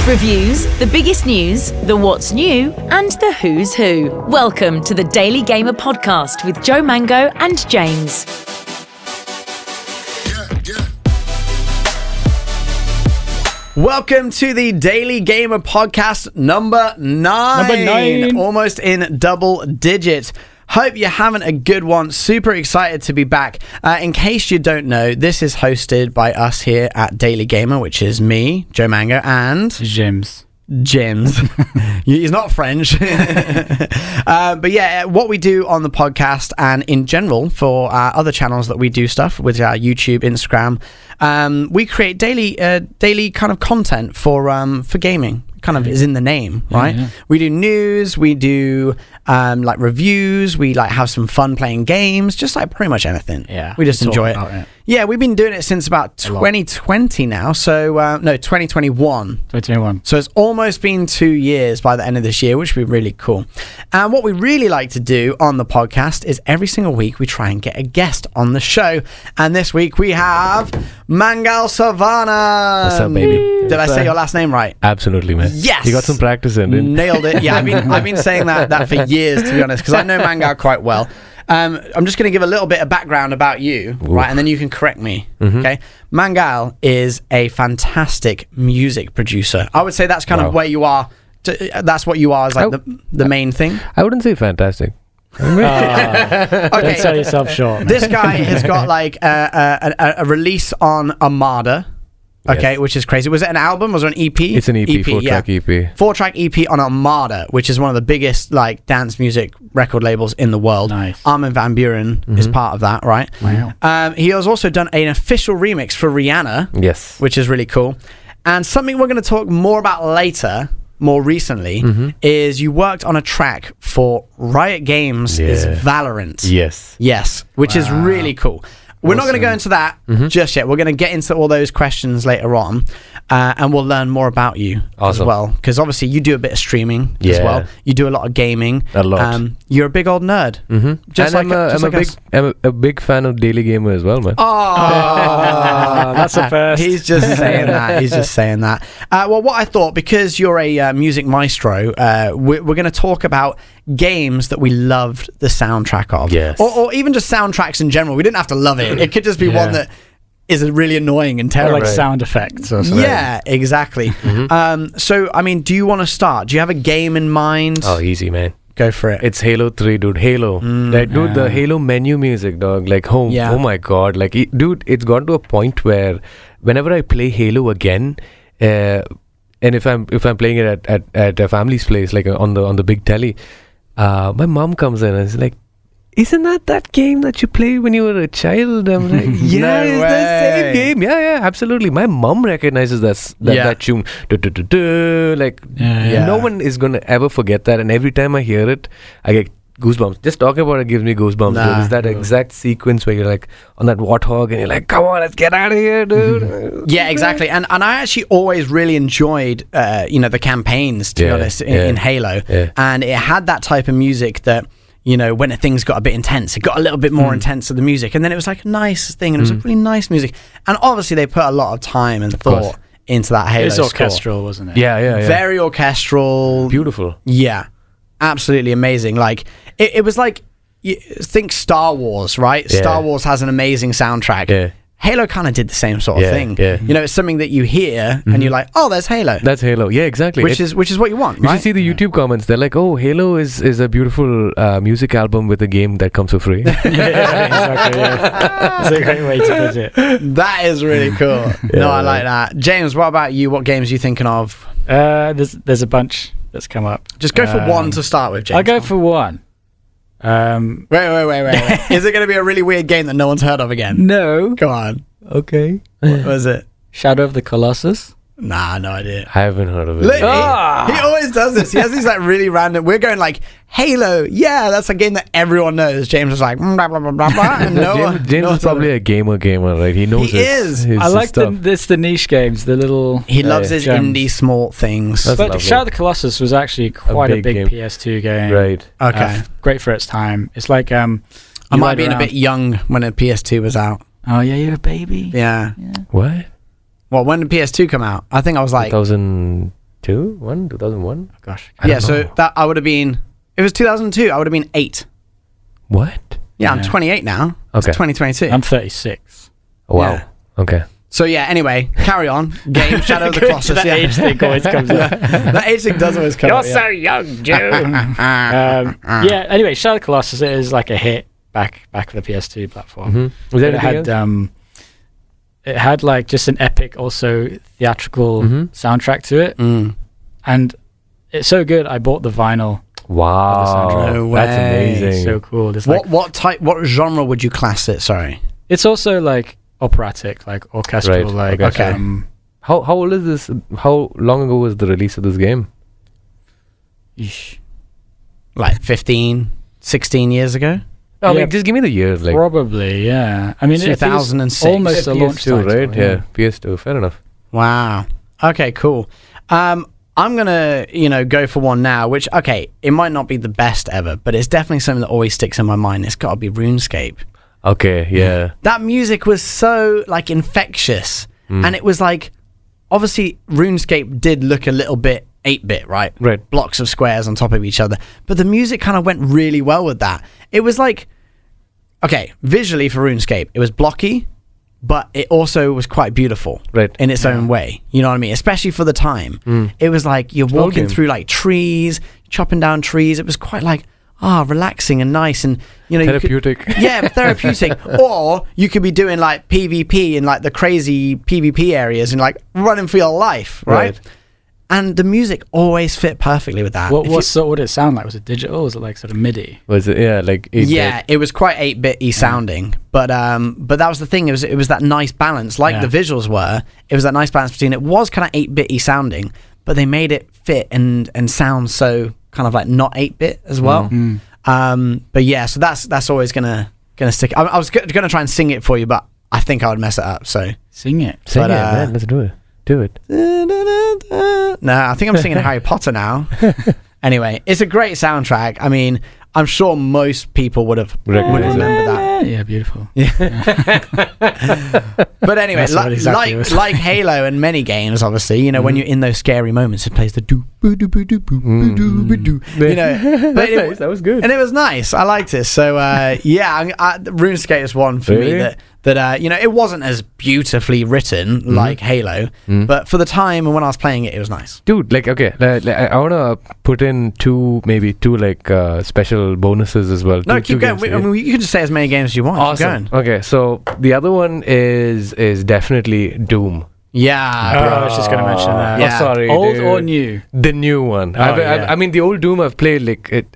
Reviews, the biggest news, the what's new, and the who's who. Welcome to the Daily Gamer podcast with Joe Mango and James. Welcome to the Daily Gamer podcast number 9. Almost in double digits. Hope you're having a good one. Super excited to be back. In case you don't know, this is hosted by us here at Daily Gamer, which is me, Joe Mango, and... James. He's not French. But yeah, what we do on the podcast and in general for our other channels that we do stuff with our YouTube, Instagram, we create daily kind of content for gaming. Kind of is in the name, right? Yeah. We do news, we do like reviews, we like have some fun playing games, just like pretty much anything. Yeah, we just enjoy it. Yeah, we've been doing it since about 2020 now. So no, 2021. 2021. So it's almost been 2 years by the end of this year, which would be really cool. And what we really like to do on the podcast is every single week we try and get a guest on the show. And this week we have Mangal Savannah. What's up, baby? Did I say your last name right? Absolutely, man. Yes. You got some practice in, didn't you? Nailed it. Yeah, I've been saying that for years, to be honest, because I know Mangal quite well. I'm just going to give a little bit of background about you, right, and then you can correct me, okay? Mangal is a fantastic music producer. I would say that's kind of where you are. That's what you are, is like the main thing. I wouldn't say fantastic. Okay, don't sell yourself short, man. This guy has got like a release on Armada. Okay, yes. Which is crazy. Was it an album? Was it an EP? It's an EP, 4-track EP. 4-track EP on Armada, which is one of the biggest like dance music record labels in the world. Nice. Armin van Buuren is part of that, right? Wow. He has also done an official remix for Rihanna. Yes. Which is really cool. And something we're going to talk more about later, more recently, is you worked on a track for Riot Games' Valorant. Yes. Yes, which is really cool. We're not going to go into that just yet. We're going to get into all those questions later on, and we'll learn more about you as well. Because obviously you do a bit of streaming as well. You do a lot of gaming. A lot. You're a big old nerd. Just and like I'm a big fan of Daily Gamer as well, man. Oh, that's a first. He's just saying that. He's just saying that. Well, what I thought, because you're a music maestro, we're going to talk about games that we loved the soundtrack of. Yes. Or even just soundtracks in general. We didn't have to love it. It could just be one that is really annoying and terrible. Or like sound effects or something. Yeah, exactly. So, I mean, do you want to start? Do you have a game in mind? Oh, easy, man. Go for it. It's Halo 3, dude. Halo. Like, dude, the Halo menu music, dog. Like, oh my God. Like, dude, it's gone to a point where whenever I play Halo again, and if I'm playing it at a family's place, like on the big telly, my mom comes in and is like, "Isn't that game that you played when you were a child?" I'm like, "Yeah, it's the same game." Yeah, absolutely. My mom recognizes that tune. Like, no one is gonna ever forget that. And every time I hear it, I get goosebumps. Just talking about it gives me goosebumps. Dude. It's that exact sequence where you're like on that warthog and you're like, "Come on, let's get out of here, dude." Yeah, exactly. And I actually always really enjoyed the campaigns, to be honest, in Halo. And it had that type of music that, you know, when things got a bit intense, it got a little bit more intense with the music, and then it was like a nice thing, and it was like really nice music. And obviously they put a lot of time and thought into that Halo score. It was orchestral, wasn't it? Yeah. Very orchestral. Beautiful. Yeah. Absolutely amazing. Like, it was like, think Star Wars, right? Yeah. Star Wars has an amazing soundtrack. Yeah. Halo kind of did the same sort of thing. Yeah. You know, it's something that you hear and you're like, "Oh, there's Halo." That's Halo. Yeah, exactly. Which is what you want, right? You should see the YouTube comments. They're like, "Oh, Halo is a beautiful music album with a game that comes for free." Exactly. Yeah. It's a great way to put it. That is really cool. No, I like that. James, what about you? What games are you thinking of? There's a bunch that's come up. Just go for one to start with, James. I'll go for one. Wait. Is it going to be a really weird game that no one's heard of again? No. Go on. Okay. What was it? Shadow of the Colossus? Nah, no idea. I haven't heard of it. Look, he always does this. He has these like really random. We're going like Halo. Yeah, that's a game that everyone knows. James was like blah blah blah blah blah. And James is probably a gamer, right? He knows. His I like stuff. the niche games. The little. He loves his indie small things. But lovely. Shadow of the Colossus was actually quite a big PS2 game. Right. Okay. Great for its time. It's like I might have been a bit young when a PS2 was out. Oh yeah, you're a baby. Yeah. What? Well, when did PS2 come out? I think I was like 2001. Oh, gosh. Yeah, so that I would have been. It was 2002. I would have been 8. What? Yeah, I'm 28 now. Okay. It's 2022. I'm 36. Wow. Yeah. Okay. So yeah, anyway, carry on. Game Shadow of the Colossus. That age thing always comes up. That age thing does always come up. You're so young, Joe. Yeah. Anyway, Shadow of the Colossus is like a hit back for the PS2 platform. Was there anything else? It had like just an epic, also theatrical soundtrack to it, and it's so good. I bought the vinyl. Wow, No way. that's amazing. So cool. It's What genre would you class it? Sorry. It's also like operatic, like orchestral, Right. like Okay. How old is this? How long ago was the release of this game? Like 15, 16 years ago? I Yeah. mean, just give me the years. Like Probably, yeah. I mean, it feels 2006. almost a launch PS2, title, right? Yeah, PS2. Fair enough. Wow. Okay, cool. I'm gonna, go for one now, which, okay, it might not be the best ever, but it's definitely something that always sticks in my mind. It's got to be RuneScape. Okay, yeah. That music was so, like, infectious. And it was like, obviously, RuneScape did look a little bit 8-bit, right? Right. Blocks of squares on top of each other. But the music kind of went really well with that. It was like, okay, visually for RuneScape, it was blocky, but it also was quite beautiful, Right. in its own way. You know what I mean? Especially for the time. It was like you're walking through like trees, chopping down trees. It was quite like relaxing and nice, and Therapeutic. Therapeutic. Or you could be doing like PvP in like the crazy PvP areas and like running for your life, right? And the music always fit perfectly with that. What did it sound like? Was it digital? Or was it like sort of MIDI? Was it? Yeah, like 8-bit? It was quite 8-bit-y sounding, but that was the thing. It was that nice balance, like the visuals were. It was that nice balance between it was kind of 8-bit-y sounding, but they made it fit and sound so kind of like not 8-bit as well. But yeah, so that's always gonna stick. I was gonna try and sing it for you, but I think I would mess it up. So Sing it. Sing it, man. Let's do it. Do it. No, I think I'm singing Harry Potter now. Anyway, it's a great soundtrack. I mean, I'm sure most people would remember that. Yeah, beautiful. But anyway, That's what exactly it was. like Halo and many games, obviously, when you're in those scary moments, it plays the do boo doo boo doo boo boo doo boo doo. But Nice, that was good. and it was nice. I liked it. So RuneScape is one for me Really? that it wasn't as beautifully written like Halo, but for the time and when I was playing it, it was nice. Dude, like, okay, I want to put in two like special bonuses as well. No, Two keep going. games, I mean, you can just say as many games as you want. Keep Awesome. going. Okay, so the other one is definitely Doom. Yeah, Oh, I was just going to mention that. Yeah. Oh, sorry, Old dude. or new? The new one. yeah. I mean, the old Doom I've played.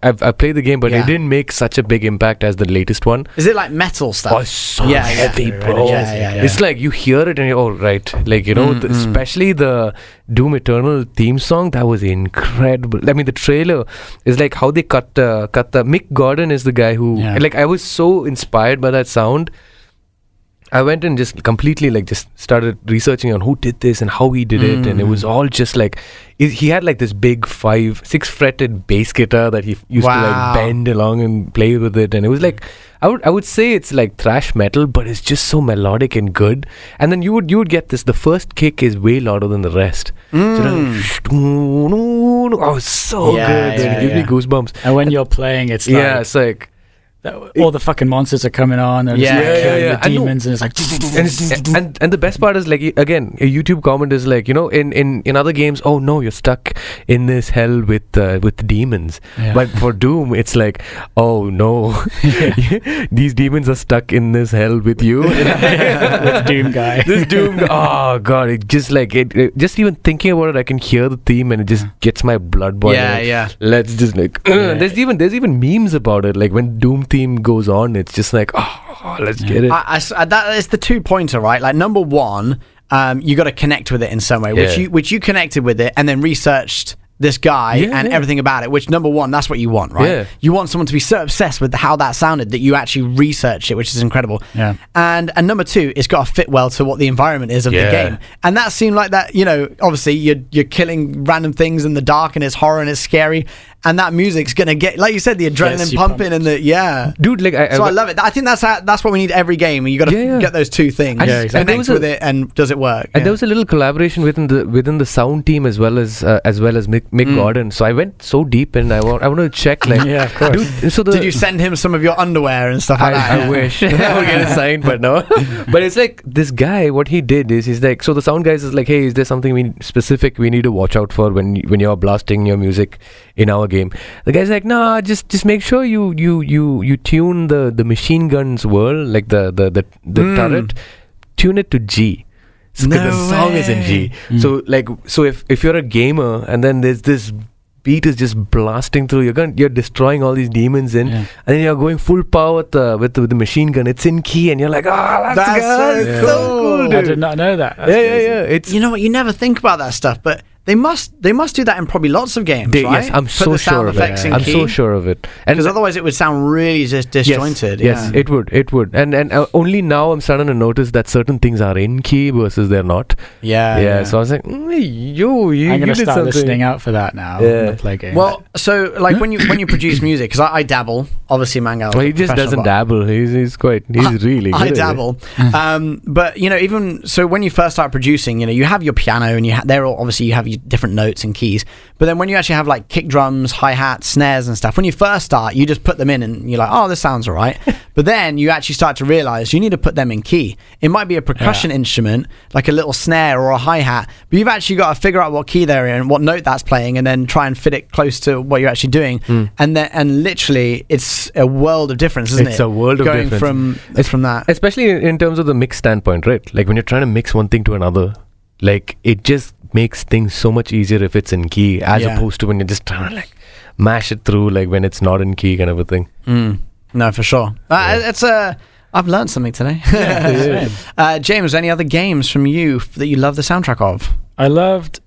I've played the game, but Yeah. it didn't make such a big impact as the latest one. Is it like metal stuff? Oh, it's so Yeah, heavy, yeah. bro. Yeah. It's like you hear it and you're, right. Like, especially the Doom Eternal theme song, that was incredible. I mean, the trailer is like how they cut the Mick Gordon is the guy who, like, I was so inspired by that sound. I went and just completely just started researching on who did this and how he did it, and it was all just like he had like this big 5-6 fretted bass guitar that he used to like bend along and play with it, and it was like I would say it's like thrash metal, but it's just so melodic and good. And then you would get this. The first kick is way louder than the rest. Oh, it's so good. It gives me goosebumps. And when you're playing, it's like... Yeah, it's like... all the fucking monsters are coming on. They're just killing the demons, and it's like... and the best part is, like, again, a YouTube comment is like, in other games, oh no, you're stuck in this hell with demons. Yeah. But for Doom, it's like, oh no, these demons are stuck in this hell with you. with Doom guy. This Doom, oh god, it just like it just even thinking about it, I can hear the theme and it just gets my blood boiling. Yeah. Let's just like there's even memes about it, like when Doom theme goes on, it's just like, oh, let's get it. That is the 2-pointer, right? Like, number one, you got to connect with it in some way, which you connected with it and then researched this guy and everything about it, which, number one, that's what you want, right? You want someone to be so obsessed with how that sounded that you actually research it, which is incredible. And number two, it's got to fit well to what the environment is of the game. And that seemed like that, obviously you're killing random things in the dark and it's horror and it's scary, and that music's gonna get, like you said, the adrenaline pumping and the dude. Like I love it. I think that's what we need every game. You got to get those two things. Connect with it, and does it work? And there was a little collaboration within the sound team as well as Mick Gordon. So I went so deep, and I want to check, like, of course. Dude, so did you send him some of your underwear and stuff like that? I wish I would get it signed, but no. But it's like this guy. What he did is he's like, so the sound guys is like, hey, is there something we need to watch out for when you're blasting your music in our game? The guy's like, nah, just make sure you tune the machine gun's whirl, like the turret, tune it to G. So the song is in G. So if you're a gamer and then there's this beat is just blasting through, you're destroying all these demons and then you're going full power with the machine gun. It's in key, and you're like, that's so cool, dude. I did not know that. That's It's, you know what? You never think about that stuff, but they must do that in probably lots of games, right? Yes, I'm so sure of it. I'm so sure of it. Because otherwise it would sound really just disjointed. Yes, it would. And only now I'm starting to notice that certain things are in key versus they're not. Yeah. So I was like, I'm gonna start listening out for that now. When I play games. Well, so like when you produce music, because I dabble, obviously Mangal. Well, he just doesn't dabble. He's really good. I dabble. But even so, when you first start producing, you have your piano and you have your different notes and keys, but then when you actually have like kick drums, hi-hats, snares and stuff, when you first start, you just put them in and you're like, oh, this sounds all right. But then you actually start to realize you need to put them in key. It might be a percussion instrument, like a little snare or a hi-hat, but you've actually got to figure out what key they're in, what note that's playing, and then try and fit it close to what you're actually doing. And literally it's a world of difference, isn't it? It's a world of difference from that, especially in terms of the mix standpoint, right? Like when you're trying to mix one thing to another, like it just makes things so much easier if it's in key, as opposed to when you're just trying to like mash it through, like when it's not in key, kind of a thing. No, for sure. I've learned something today. James, any other games from you that you love the soundtrack of? I loved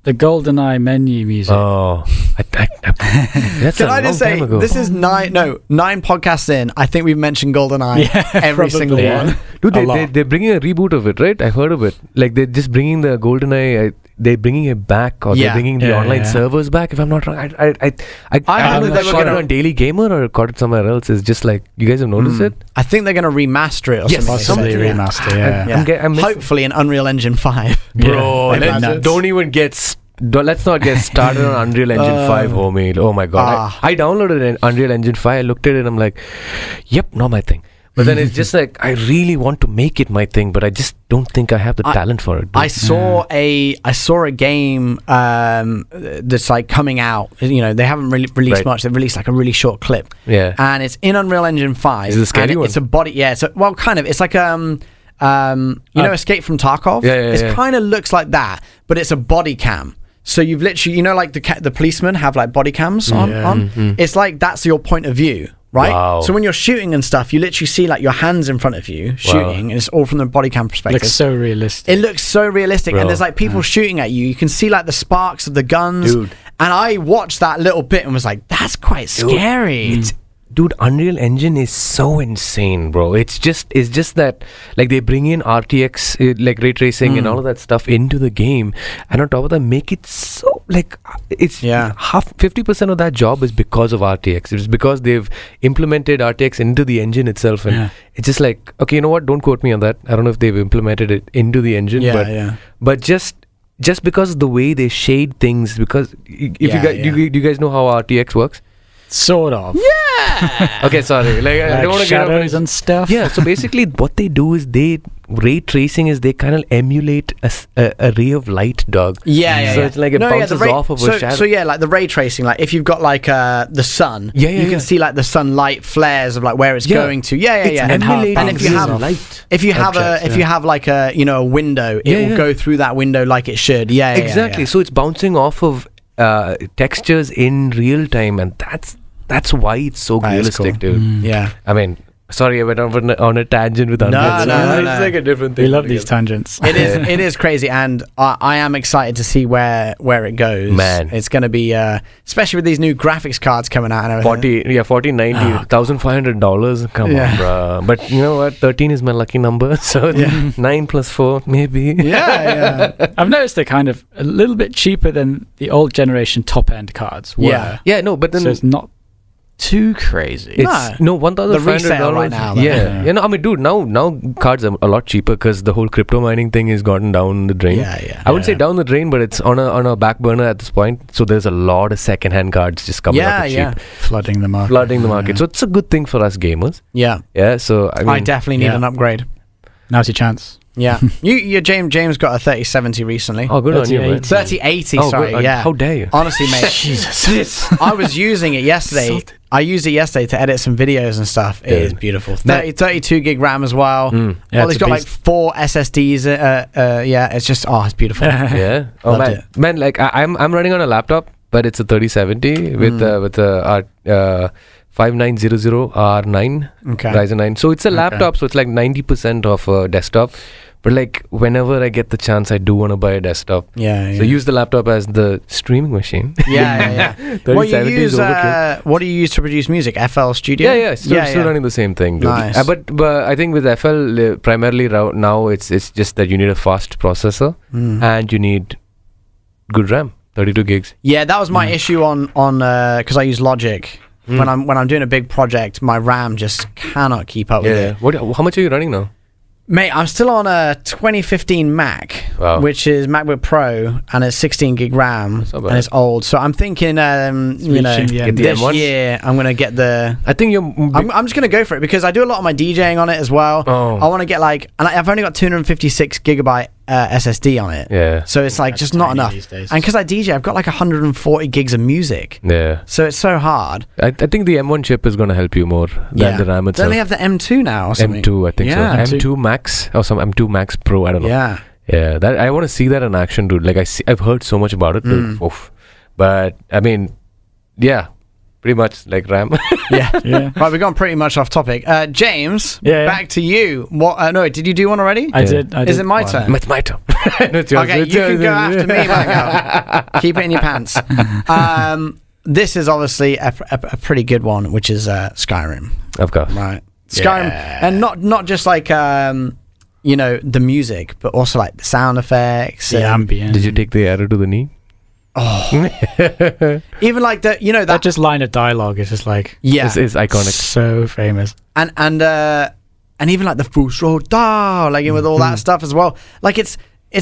the GoldenEye menu music. Oh, that's Can I just say, this is 9 podcasts in. I think we've mentioned GoldenEye every single one. Dude, they're bringing a reboot of it, right? I heard of it. Like they're just bringing the GoldenEye. They're bringing it back, or they're bringing the online servers back. If I'm not wrong, I don't know if they caught it on Daily Gamer or caught it somewhere else. It's just like, you guys have noticed it. I think they're going to remaster it or something. Possibly remaster. I'm hopefully in Unreal Engine 5. Bro, let's not get started on Unreal Engine 5, homie. Oh my god. I downloaded an Unreal Engine 5. I looked at it and I'm like, yep, not my thing. But then it's just like, I really want to make it my thing, but I just don't think I have the talent for it. I saw a game that's like coming out. They haven't really released much. They've released like a really short clip. Yeah. And it's in Unreal Engine 5. Is it a scary one? It's a body. Yeah. So kind of. It's like Escape from Tarkov. It kind of looks like that, but it's a body cam. So you've literally, like the policemen have like body cams on. It's like that's your point of view. Right? Wow. So when you're shooting and stuff, you literally see like your hands in front of you shooting, and it's all from the body cam perspective. Looks so realistic. It looks so realistic, and there's like people shooting at you. You can see like the sparks of the guns. Dude. And I watched that little bit and was like, that's quite scary. Dude, Unreal Engine is so insane, bro. It's just that like they bring in RTX, like ray tracing and all of that stuff into the game, and on top of that, make it so like it's 50% of that job is because of RTX. It's because they've implemented RTX into the engine itself, and it's just like, okay, you know what? Don't quote me on that. I don't know if they've implemented it into the engine, but just because of the way they shade things, because if you guys know how RTX works. Sort of. Yeah. Okay, sorry. Like I don't want to get shadows and stuff. Yeah. So basically, what they do is ray tracing is they kind of emulate a ray of light, dog. Yeah. So it's like it bounces off of a shadow. So yeah, like the ray tracing, like if you've got like the sun, you can see like the sunlight flares of like where it's going to. Yeah. And if you have like a a window, it will go through that window like it should. Yeah. Exactly. So it's bouncing off of textures in real time, and that's why it's so realistic, dude. Yeah. I mean, Sorry, I went on a tangent with hundreds. No. It's like a different thing. We love these tangents. It is crazy, and I am excited to see where it goes. Man, it's going to be especially with these new graphics cards coming out and everything. $1,490, $1,500. Come on, bro. But you know what? 13 is my lucky number, so 9 plus 4, maybe. Yeah. I've noticed they're kind of a little bit cheaper than the old generation top end cards were. Yeah. No, but then so it's not too crazy. It's $1,500 the resale right now. Yeah. I mean, dude, now cards are a lot cheaper because the whole crypto mining thing has gotten down the drain. Yeah. I wouldn't say down the drain, but it's on a back burner at this point. So there's a lot of second-hand cards just coming up for cheap, flooding the market. So it's a good thing for us gamers. Yeah. So I mean, I definitely need an upgrade. Now's your chance. Yeah. James got a 3070 recently. Oh, good on you, man. 3080, sorry. Good. Yeah. How dare you? Honestly, mate. Jesus. I was using it yesterday. I used it yesterday to edit some videos and stuff. It is beautiful. 32 gig RAM as well. It's got like 4 SSDs. It's just it's beautiful. Yeah. Oh man, like I'm running on a laptop, but it's a 3070 with a 5900R9 Ryzen 9. So it's a laptop, so it's like 90% of a desktop. But like whenever I get the chance, I do want to buy a desktop. Yeah. So use the laptop as the streaming machine. Yeah. What do you use to produce music? FL Studio? Yeah. Still running the same thing. Dude. Nice. But I think with FL primarily now it's just that you need a fast processor and you need good RAM, 32 gigs. Yeah, that was my issue on because I use Logic. When I'm doing a big project, my RAM just cannot keep up with it. How much are you running now? Mate, I'm still on a 2015 Mac, which is MacBook Pro, and it's 16 gig RAM, and it's old. So I'm thinking, this year I'm gonna get the. I think I'm just gonna go for it because I do a lot of my DJing on it as well. I want to get and I've only got 256 gigabyte SSD on it. Yeah. So it's like just not enough. And because I DJ, I've got like 140 gigs of music. Yeah. So it's so hard. I think the M1 chip is gonna help you more than the RAM itself. Don't they have the M2 now or something? M2, I think so. M2 Max or some M2 Max Pro. I don't know. Yeah. Yeah. That I want to see that in action, dude. Like I've heard so much about it. But I mean, yeah. Pretty much like RAM. Yeah. Right, we've gone pretty much off topic. James, back to you. What? No, did you do one already? I did. Is it my turn? It's my turn. No, it's yours. Okay, you can go after me, Mangal. Keep it in your pants. This is obviously a pretty good one, which is Skyrim. Of course. Right. Skyrim, and not just like the music, but also like the sound effects, the ambient. Did you take the arrow to the knee? Even like that just line of dialogue is just like it's iconic, so famous, and even like the full throat with all that stuff as well. Like it's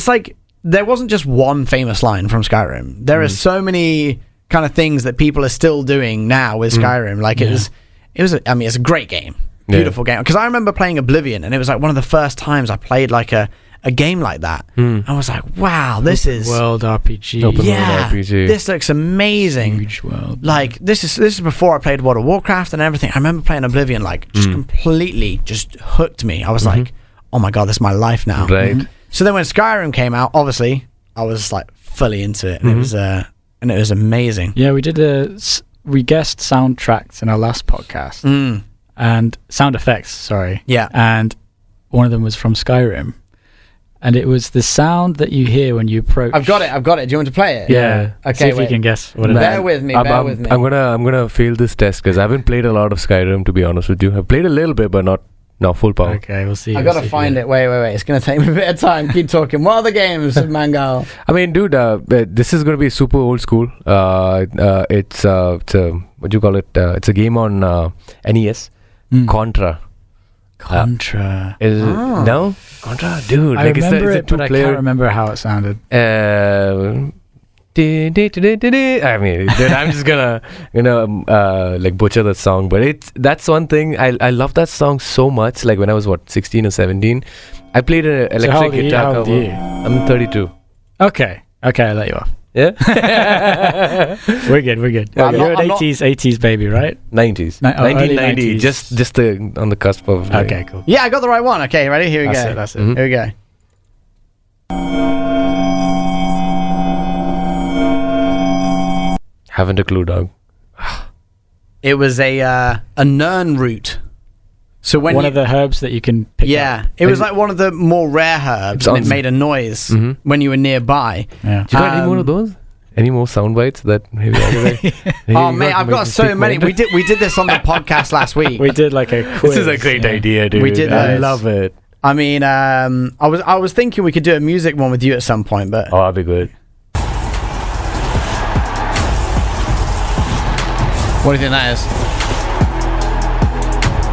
like there wasn't just one famous line from Skyrim. There are so many kind of things that people are still doing now with Skyrim. Like it's a great game, beautiful game. Because I remember playing Oblivion, and it was like one of the first times I played like a game like that. I was like, wow, this is world RPG. Open world RPG. This looks amazing. Huge world. Like this is before I played World of Warcraft and everything. I remember playing Oblivion, like just completely just hooked me. I was like, oh my god, this is my life now. Right. So then when Skyrim came out, obviously I was like fully into it, and it was amazing. Yeah, we guessed soundtracks in our last podcast and sound effects. Sorry. Yeah. And one of them was from Skyrim. And it was the sound that you hear when you approach. I've got it. Do you want to play it? Yeah. Okay. See if you can guess what it is. Bear with me. I'm gonna fail this test because I haven't played a lot of Skyrim, to be honest with you. I've played a little bit, but not full power. Okay, we'll see. I gotta find it. Wait. It's gonna take me a bit of time. Keep talking. What other games, Mangal? I mean, dude, this is gonna be super old school. It's what do you call it? It's a game on NES. Contra. No? Contra, dude. I remember it, but I can't remember how it sounded. I mean, dude, I'm just gonna like butcher that song, but that's one thing. I love that song so much. Like when I was 16 or 17, I played an electric guitar cover. I'm 32. Okay, I'll let you off. Yeah. We're good. Well, you're an 80s baby, right? 90s. 1990. 90s. Just on the cusp of. Okay, cool. Yeah, I got the right one. Okay, ready? Here we go. That's it. Here we go. Haven't a clue, dog. It was a Nern route So when one of the herbs that you can pick up. it was like one of the more rare herbs, and it made a noise when you were nearby. Yeah. Do you got any more of those? Any more sound bites that maybe? Oh mate, I've got so many. We did this on the podcast last week. We did like a quiz. This is a great idea, dude. We did. I love it. I mean, I was thinking we could do a music one with you at some point, but that'd be good. What do you think that is?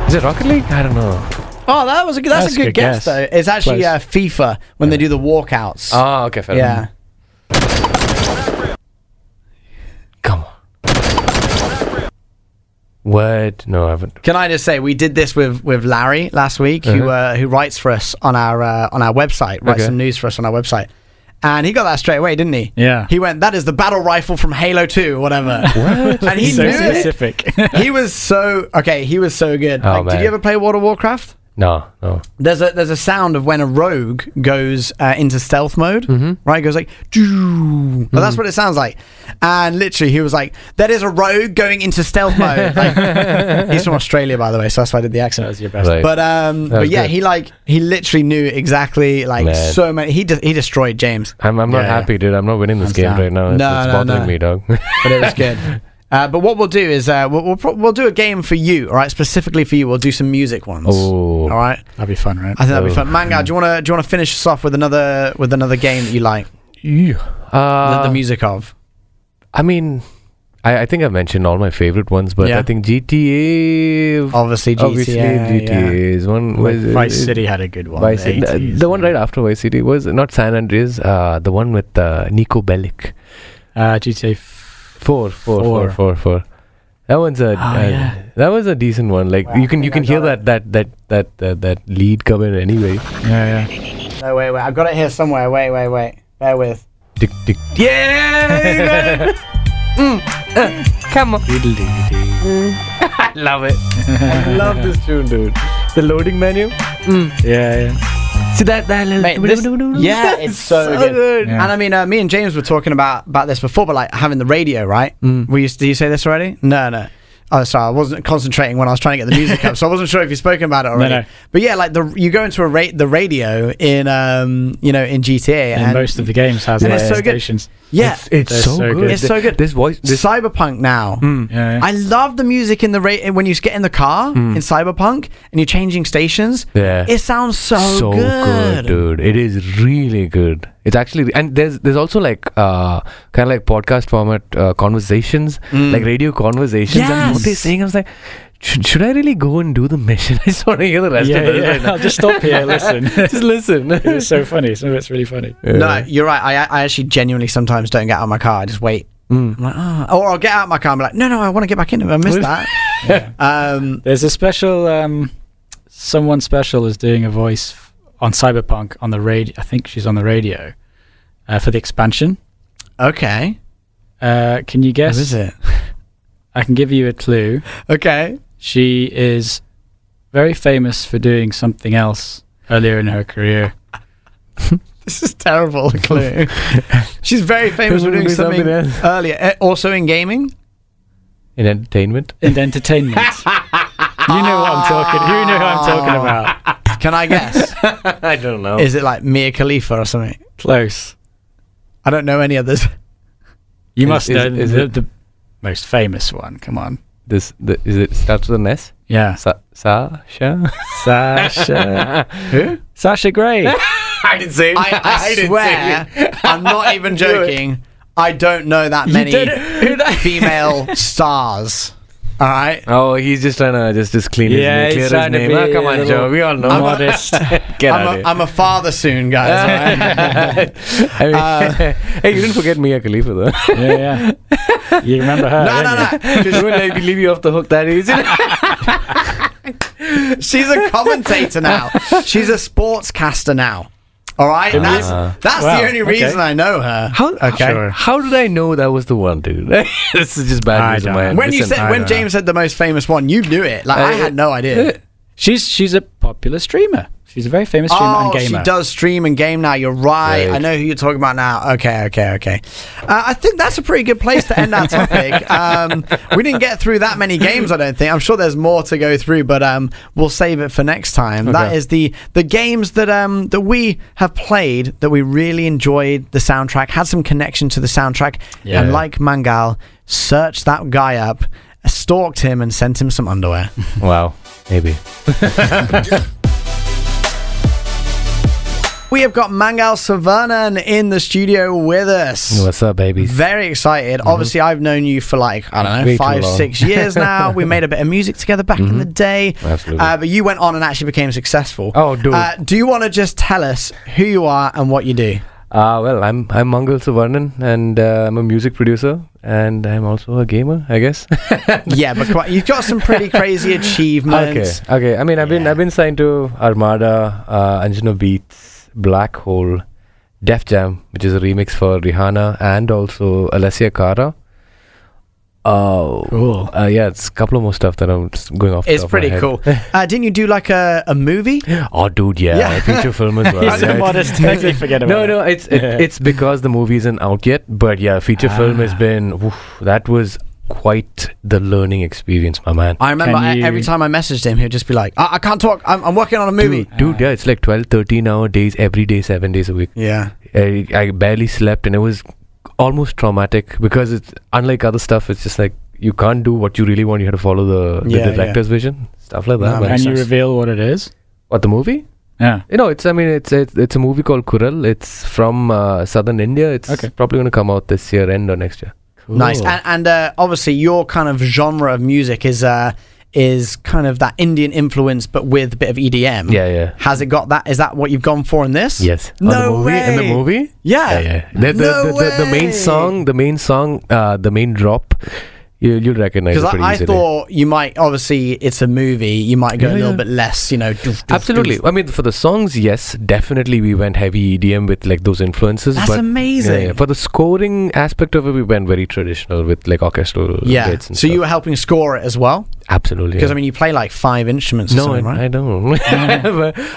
Is it Rocket League? I don't know. Oh, that's a good guess though. It's actually FIFA when they do the walkouts. Oh, okay, fair enough. Come on. What? No, I haven't. Can I just say we did this with Larry last week, who writes for us on our website, writes some news for us on our website, and he got that straight away, didn't he? Yeah. He went, "That is the battle rifle from Halo 2 or whatever." What? And he so knew specific. it. He was so He was so good. Oh, did you ever play World of Warcraft? No. There's a sound of when a rogue goes into stealth mode, right? It goes like, well, that's what it sounds like. And literally, he was like, "That is a rogue going into stealth mode." Like, he's from Australia, by the way, so that's why I did the accent. That was your best. Right. But yeah, good. he literally knew exactly so many. He destroyed James. I'm not happy, dude. I'm not winning this game right now. It's bothering me, dog. But it was good. But what we'll do is we'll do a game for you, all right? Specifically for you, we'll do some music ones. Oh, all right, that'd be fun, right? I think that'd be fun. Mangal, do you want to finish us off with another game that you like? The music of. I mean, I think I mentioned all my favorite ones, but I think GTA. Obviously GTA is one. Vice City had a good one. The one right after Vice City was not San Andreas. The one with Nico Bellic. GTA 4. That one's that was a decent one. Like you can hear that lead coming anyway. Yeah. No, wait. I've got it here somewhere. Wait. Bear with. Dick. Yeah. Come on. I love it. I love this tune, dude. The loading menu. Yeah. See that Mate, it's so good. Yeah. And I mean, me and James were talking about this before, but like having the radio, right? Did you say this already? No. Oh, sorry, I wasn't concentrating when I was trying to get the music up, so I wasn't sure if you've spoken about it already. No. But yeah, like you go into the radio in in GTA, and most of the games has stations. Yeah, it's so good. It's so good. This Cyberpunk now. I love the music in the when you get in the car in Cyberpunk and you're changing stations. Yeah, it sounds so good, dude. It is really good. It's actually, and there's also like kind of like podcast format conversations, like radio conversations. Yes. And what they're saying, I was like, should I really go and do the mission? I just want to hear the rest of it. Right now. I'll just stop here, listen. Just listen. It's so funny. Some of it's really funny. Yeah. No, you're right. I actually genuinely sometimes don't get out of my car. I just wait. I'm like, or I'll get out of my car and be like, no, I want to get back in it. I missed that. There's a special, someone special is doing a voice on Cyberpunk on the radio. I think she's on the radio for the expansion. Okay. Can you guess? What is it? I can give you a clue. Okay. She is very famous for doing something else earlier in her career. This is terrible. A clue. She's very famous for doing something earlier. Also in gaming? In entertainment? In entertainment. You know what I'm talking. You know who I'm talking about. Can I guess? I don't know. Is it like Mia Khalifa or something? Close. I don't know any others. You must know the most famous one. Come on. Is it starts with an S? Yeah. Sasha? Who? Sasha Grey. I didn't say it. I swear, I'm not even joking. I don't know that many female stars. All right. Oh, he's just trying to just clear his name. Oh, come on, Joe. We all know. Modest. Get out of here. I'm a father soon, guys. Right? Hey, you didn't forget Mia Khalifa though. Yeah. You remember her? No. She wouldn't let me leave you off the hook that easy. She's a commentator now. She's a sportscaster now. All right, that's the only reason I know her. How did I know that was the one, dude? This is just bad news in my end. When James said the most famous one, you knew it. Like I had no idea. She's a popular streamer. She's a very famous streamer and gamer. She does stream and game now. You're right. I know who you're talking about now. Okay. I think that's a pretty good place to end our topic. We didn't get through that many games, I don't think. I'm sure there's more to go through, but we'll save it for next time. Okay. That is the games that we have played that we really enjoyed the soundtrack, had some connection to the soundtrack, and like Mangal, searched that guy up, stalked him, and sent him some underwear. Wow. Maybe. We have got Mangal Savanan in the studio with us. What's up, babies? Very excited. Obviously, I've known you for like, I don't know, 5-6 years now. We made a bit of music together back in the day. Absolutely. But you went on and actually became successful. Oh, dude. Do you want to just tell us who you are and what you do? Well, I'm Mangal Savanan, and I'm a music producer, and I'm also a gamer, I guess. Yeah, but you've got some pretty crazy achievements. Okay. I mean, I've been signed to Armada, Anjuna Beats, Black Hole, Def Jam, which is a remix for Rihanna, and also Alessia Cara. Oh, cool. Yeah, it's a couple of more stuff that I'm just going off. It's pretty cool. Didn't you do like a movie? Oh, dude, yeah. A feature film as well. He's so modest. Totally forget about it. No, it's because the movie isn't out yet. But yeah, feature film has been. That was quite the learning experience, my man. I remember every time I messaged him, he'd just be like, I can't talk, I'm working on a movie. Dude, yeah, it's like 12-13 hour days every day, 7 days a week. Yeah. I barely slept, and it was almost traumatic because it's unlike other stuff. It's just like you can't do what you really want. You have to follow the director's vision, stuff like that. Can you reveal what it is? What, the movie? Yeah. It's a movie called Kural. It's from southern India. It's probably going to come out this year end or next year. Cool. Nice. And obviously your kind of genre of music is kind of that Indian influence, but with a bit of EDM. Yeah. Has it got that? Is that what you've gone for in this? Yes. No way. In the movie? Yeah. The main drop. You'll recognize it pretty easily. Because I thought you might, obviously it's a movie, you might go a little bit less, Absolutely. I mean, for the songs, yes, definitely we went heavy EDM with like those influences. That's amazing. Yeah. For the scoring aspect of it, we went very traditional with like orchestral bits and so stuff. You were helping score it as well? Absolutely. Because I mean, you play like 5 instruments or something, right? I don't.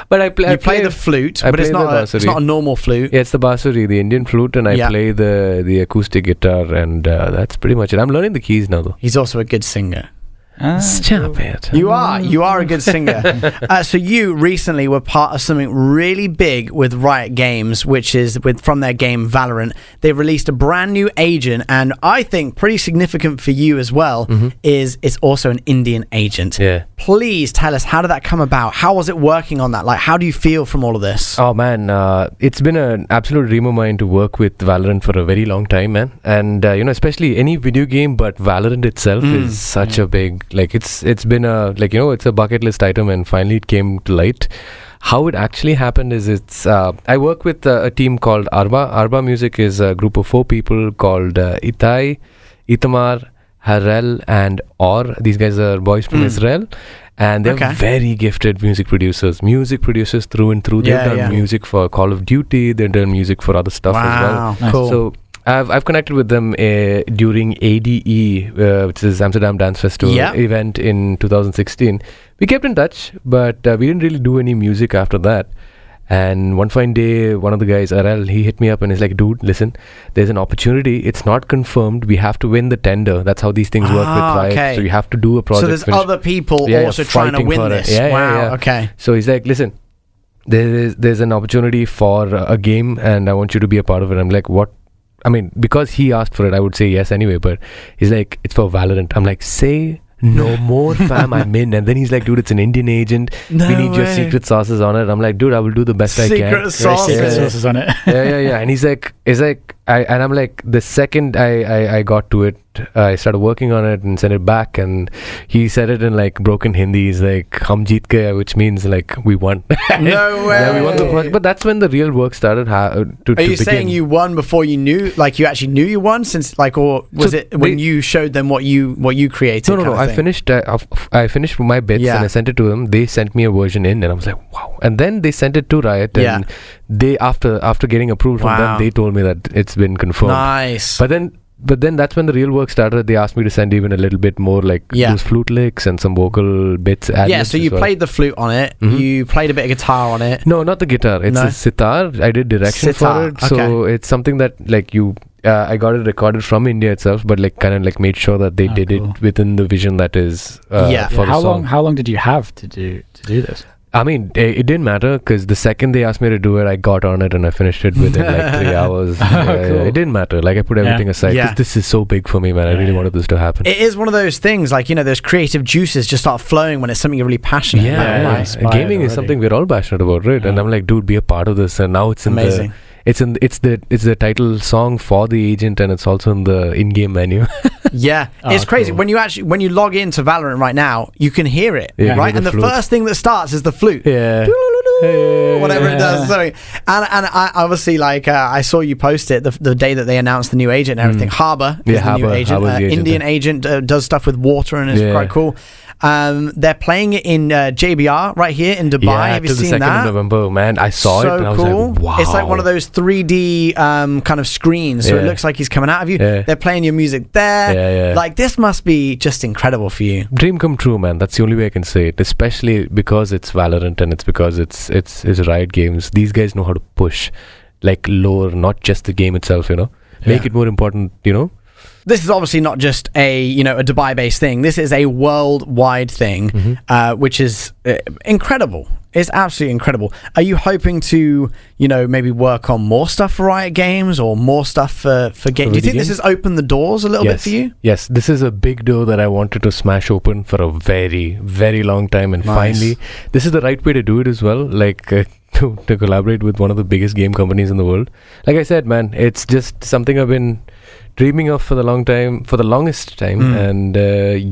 but I play. You play the flute, but it's not a normal flute. Yeah, it's the bansuri, the Indian flute, and I play the acoustic guitar, and that's pretty much it. I'm learning the keys now, though. He's also a good singer. Stop it. You are a good singer. So you recently were part of something really big with Riot Games, which is from their game Valorant. They've released a brand new agent, and I think pretty significant for you as well is it's also an Indian agent. Yeah. Please tell us, how did that come about? How was it working on that? Like, how do you feel from all of this? Oh man, it's been an absolute dream of mine to work with Valorant for a very long time, man. And especially any video game, but Valorant itself is such a big, like, it's been a, like, it's a bucket list item, and finally it came to light. How it actually happened is I work with a team called Arba. Arba Music is a group of 4 people called Itai, Itamar, Harel, and Or. These guys are boys from Israel, and they're very gifted music producers through and through. They've done music for Call of Duty, they've done music for other stuff as well. Nice. Cool. So I've connected with them during ADE, which is Amsterdam Dance Festival event in 2016. We kept in touch, but we didn't really do any music after that. And one fine day, one of the guys, Arel, he hit me up and he's like, dude, listen, there's an opportunity. It's not confirmed. We have to win the tender. That's how these things work with Riot. So you have to do a project. So there's other people also trying to win this. Okay. So he's like, listen, there's an opportunity for a game and I want you to be a part of it. I'm like, what? I mean, because he asked for it, I would say yes anyway, but he's like, it's for Valorant. I'm like, say no more, fam, I'm in. And then he's like, dude, it's an Indian agent. We need your secret sauces on it. I'm like, dude, I will do the best I can. Secret sauces on it. Yeah. And he's like, and I'm like, the second I got to it, I started working on it and sent it back, and he said it in like broken Hindi. He's like, "Hum jeet gaye," which means like we won. No way. Yeah, we won the project. But that's when the real work started. Are you saying you won before you knew? Like, you actually knew you won, since like, or was it when you showed them what you created? No. I finished my bits and I sent it to them. They sent me a version in, and I was like, wow. And then they sent it to Riot, and they after getting approval from them, they told me that it's been confirmed. Nice. But then but then that's when the real work started. They asked me to send even a little bit more, like those flute licks and some vocal bits. Yeah, so you played the flute on it. You played a bit of guitar on it. No, not the guitar. It's a sitar. I did direction for it. So it's something that like I got it recorded from India itself, but like kind of like made sure that they did it within the vision that is for the song. How long did you have to do this? I mean, it didn't matter because the second they asked me to do it, I got on it and I finished it within like 3 hours. Cool. It didn't matter. Like I put everything aside. This is so big for me, man. I really wanted this to happen. It is one of those things, like, you know, those creative juices just start flowing when it's something you're really passionate about. Gaming is something we're all passionate about, right? And I'm like, dude, be a part of this. And now it's in amazing. It's the title song for the agent, and it's also in the in-game menu. It's crazy. Cool. When you log into Valorant right now, you can hear it, right? And the first thing that starts is the flute. Whatever it does. Sorry. And I obviously, like, I saw you post it the day that they announced the new agent and everything. Harbor is the new agent. Indian agent does stuff with water and it's quite cool. They're playing it in JBR right here in Dubai. Have you seen that? 2nd of November, man. I saw it and I was like, wow. It's like one of those 3D kind of screens, so it looks like he's coming out of you. They're playing your music there. Like, this must be just incredible for you. Dream come true, man. That's the only way I can say it, especially because it's Valorant and it's because it's Riot Games. These guys know how to push, like, lower, not just the game itself, you know, make it more important, you know. This is obviously not just a Dubai-based thing. This is a worldwide thing, which is incredible. It's absolutely incredible. Are you hoping to, maybe work on more stuff for Riot Games or more stuff for games? Do you think this has opened the doors a little bit for you? Yes, this is a big door that I wanted to smash open for a very, very long time, and finally, this is the right way to do it as well. Like. To collaborate with one of the biggest game companies in the world. Like I said, man, it's just something I've been dreaming of for the longest time. And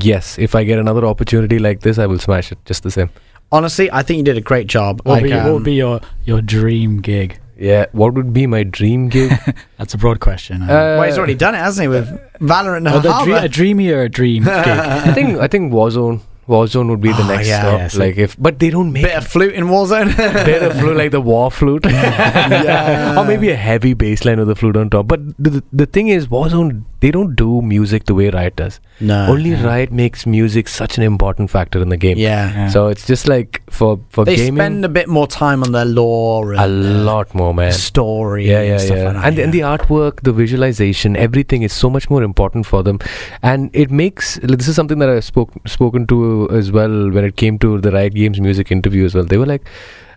yes, if I get another opportunity like this, I will smash it just the same. Honestly, I think you did a great job. What would be your dream gig? Yeah, what would be my dream gig? That's a broad question. Well, he's already done it, hasn't he, with Valorant Harbor? A dreamier dream gig. I think Warzone. Warzone would be the next stop. But they don't make bit of flute in Warzone. Bit of flute, like the war flute. Or maybe a heavy bass line with the flute on top. But the thing is, Warzone, they don't do music the way Riot does. No. Only Riot makes music such an important factor in the game. Yeah. So it's just like for they gaming, spend a bit more time on their lore and a lot more, man. Story and stuff like that. And the artwork, the visualization, everything is so much more important for them. And it makes, this is something that I've spoken to as well when it came to the Riot Games music interview as well. They were like,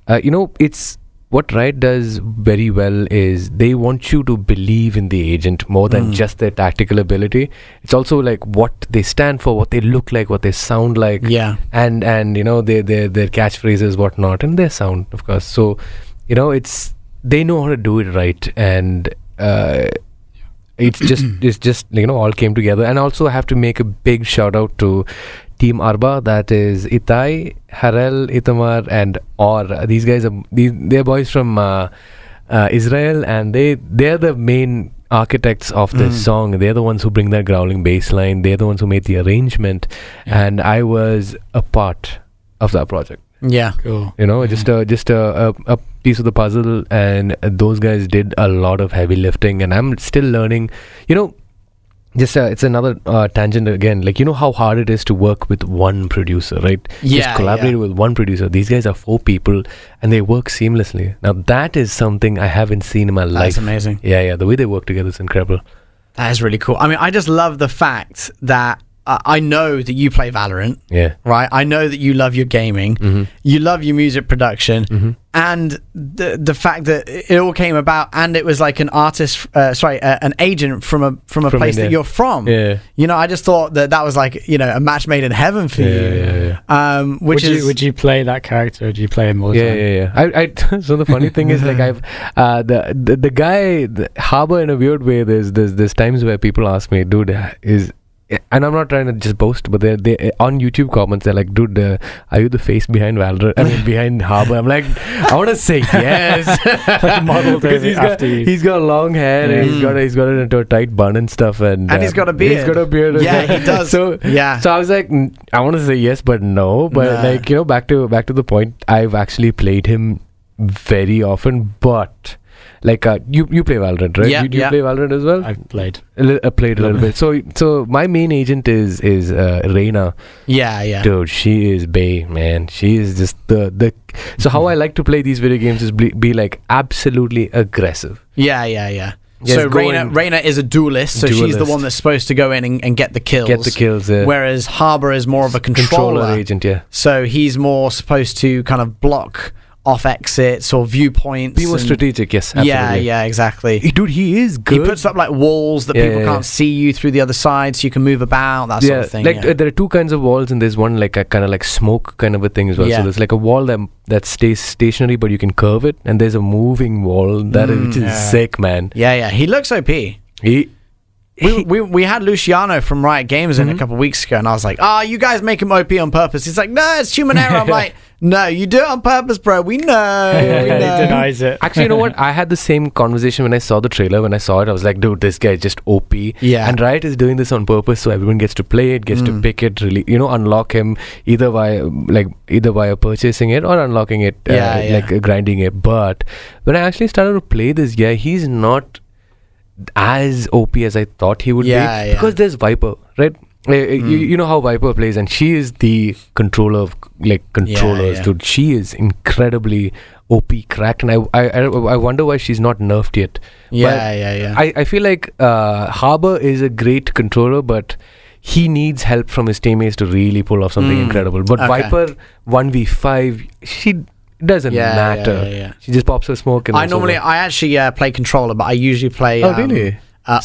it's what Riot does very well is they want you to believe in the agent more than just their tactical ability. It's also like what they stand for, what they look like, what they sound like, and their catchphrases, whatnot, and their sound, of course. So they know how to do it right, and it's just all came together. And also I have to make a big shout out to Team Arba, that is Itai, Harel, Itamar, and Or. These guys they're boys from Israel, and they're the main architects of this song. They're the ones who bring that growling bass line. They're the ones who made the arrangement, and I was a part of that project. Yeah, cool. Just a piece of the puzzle, and those guys did a lot of heavy lifting, and I'm still learning. It's another tangent again. Like, how hard it is to work with one producer, right? Just collaborate with one producer. These guys are 4 people and they work seamlessly. Now that is something I haven't seen in my life. That's amazing. Yeah. The way they work together is incredible. That is really cool. I mean, I just love the fact that I know that you play Valorant. Yeah. Right? I know that you love your gaming. You love your music production. And the fact that it all came about, and it was like an artist, an agent from a place India that you're from. Yeah. I just thought that was like, a match made in heaven for you. Yeah. Would you play that character? Or would you play him all the time? Yeah. So the funny thing is, like, I've the guy, the Harbor, in a weird way. There's times where people ask me, dude, and I'm not trying to just boast, but they on YouTube comments, they're like, dude, are you the face behind Valorant? I mean, behind Harbor? I'm like, I want to say yes. Because he's got long hair, and he's got it into a tight bun and stuff, and he's got a beard. He's got a beard. Yeah, he does. So I was like, I want to say yes, but no. But like, back to the point, I've actually played him very often, but like you play Valorant, right? Yeah, you play Valorant as well? I've played. Played a little bit. So my main agent is Reina. Yeah. Dude, she is bae, man. She is just the. So how I like to play these video games is be like absolutely aggressive. Yeah. Yes, so Reina is a duelist, so she's the one that's supposed to go in and get the kills. Get the kills, yeah. Whereas Harbor is more of a controller agent, yeah. So he's more supposed to kind of block off exits or viewpoints. Be more strategic, yes. Absolutely. Yeah, exactly. Dude, he is good. He puts up like walls that people can't see you through the other side, so you can move about, that sort of thing. Like there are two kinds of walls, and there's one like a kind of like smoke kind of a thing as well. So there's like a wall that stays stationary, but you can curve it, and there's a moving wall which is sick, man. Yeah. He looks OP. We had Luciano from Riot Games in a couple of weeks ago, and I was like, you guys make him OP on purpose. He's like, no, it's human error. I'm like, no, you do it on purpose, bro. We know. He denies it. Actually, you know what? I had the same conversation when I saw the trailer. When I saw it, I was like, dude, this guy is just OP. Yeah. And Riot is doing this on purpose, so everyone gets to play it, gets to pick it, really, unlock him either via purchasing it or unlocking it, like grinding it. But when I actually started to play this guy, he's not as OP as I thought he would be, because there's Viper, right? You know how Viper plays, and she is the controller of controllers, dude. She is incredibly OP cracked, and I wonder why she's not nerfed yet. I feel like Harbor is a great controller, but he needs help from his teammates to really pull off something incredible. But Viper 1v5, she doesn't matter. She just pops her smoke. And I actually play controller, but I usually play. Oh, really?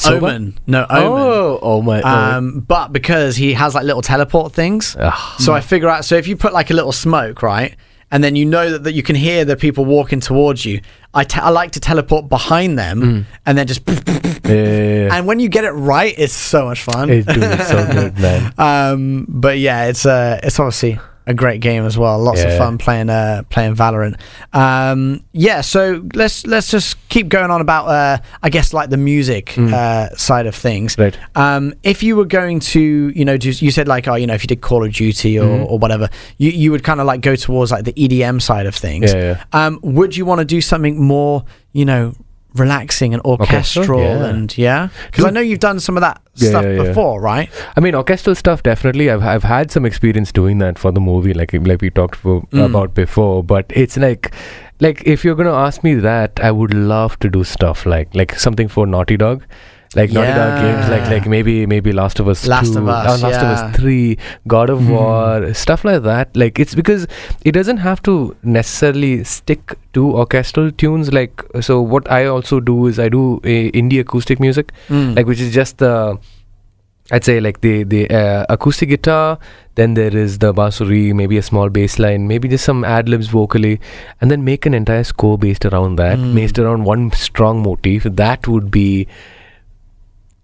Omen. No, Omen. Oh my. But because he has like little teleport things, so I figure out. So if you put like a little smoke, right, and then you know that you can hear the people walking towards you, I like to teleport behind them and then just. And when you get it right, it's so much fun. It's so good, man. But yeah, it's obviously a great game as well. Lots of fun playing Valorant. So let's just keep going on about I guess like the music side of things. Right. If you were going to, you said like, if you did Call of Duty or whatever, you would kind of like go towards like the EDM side of things. Would you want to do something more, relaxing and orchestral because I know you've done some of that stuff before, right? I mean, orchestral stuff, definitely. I've had some experience doing that for the movie, like we talked about before. But it's like if you're gonna ask me that, I would love to do stuff like something for Naughty Dog. Like Naughty Dog games, like maybe Last of Us 2, Last of Us 3, God of War, stuff like that. Like it's because it doesn't have to necessarily stick to orchestral tunes. Like so, what I also do is I do indie acoustic music, like which is just I'd say like the acoustic guitar. Then there is the bassuri, maybe a small bass line, maybe just some ad libs vocally, and then make an entire score based around that, based around one strong motif. That would be